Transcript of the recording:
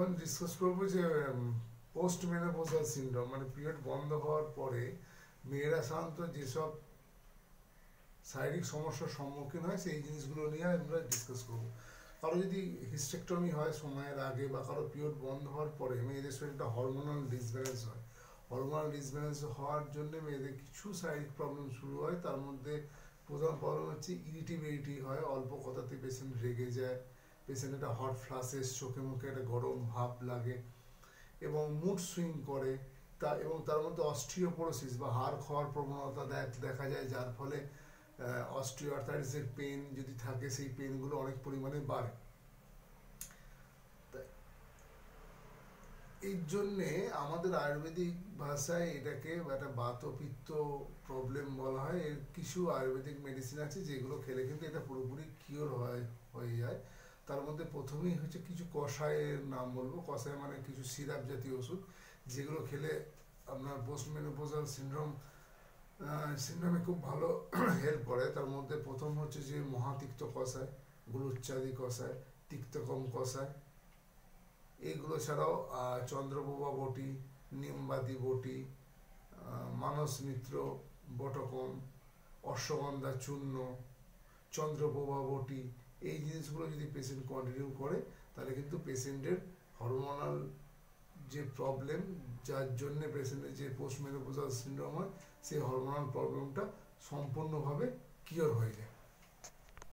এখন ডিসকাস করবো যে পোস্ট মেনোপজাল সিনড্রোম, মানে পিরিয়ড বন্ধ হওয়ার পরে মেয়েরা সাধারণত যেসব শারীরিক সমস্যার সম্মুখীন হয় সেই জিনিসগুলো নিয়ে আমরা ডিসকাস করবো। কারো যদি হিস্টেক্টমি হয় সময়ের আগে বা কারো পিরিয়ড বন্ধ হওয়ার পরে মেয়েদের শরীরে একটা হরমোনাল ডিসব্যালেন্স হয়। হরমোনাল ডিসব্যালেন্স হওয়ার জন্য মেয়েদের কিছু শারীরিক প্রবলেম শুরু হয়। তার মধ্যে প্রধান প্রবলেম হচ্ছে ইরিটেবিলিটি হয়, অল্প কথাতে পেশেন্ট রেগে যায়, পেশেন্ট একটা হট ফ্লাশেস, চোখে মুখে একটা গরম ভাব লাগে এবং মুড সুইং করে। এবং তার মধ্যে অস্টিওপোরোসিস বা হাড় খাওয়ার প্রবণতা দেখা যায়, যার ফলে অস্টিওআর্থাইটিসের পেন যদি থাকে সেই পেনগুলো অনেক পরিমাণে বাড়ে। এই জন্যে আমাদের আয়ুর্বেদিক ভাষায় এটাকে একটা বাতপিত্ত প্রবলেম বলা হয়। এর কিছু আয়ুর্বেদিক মেডিসিন আছে যেগুলো খেলে কিন্তু এটা পুরোপুরি কিওর হয়ে যায়। তার মধ্যে প্রথমেই হচ্ছে কিছু কষায়ের নাম বলবো। কষায় মানে কিছু সিরাপ জাতীয় ওষুধ যেগুলো খেলে আপনার পোস্ট মেনোপজাল সিনড্রোমে খুব ভালো হেল্প করে। তার মধ্যে প্রথম হচ্ছে যে মহাতিক্ত কষায়, গুলুচ্চাদি কষায়, তিক্তকম কষায়। এইগুলো ছাড়াও চন্দ্রপ্রভা বটি, নিমবাদি বটি, মানস মিত্র বটকম, অশ্বগন্ধা চূর্ণ, চন্দ্রপ্রভা বটি, এই জিনিসগুলো যদি পেশেন্ট কন্টিনিউ করে তাহলে কিন্তু পেশেন্টের হরমোনাল যে প্রবলেম, যার জন্য পেশেন্টের যে পোস্ট মেনোপজাল সিনড্রোম হয়, সেই হরমোনাল প্রবলেমটা সম্পূর্ণভাবে কিওর হয়ে যায়।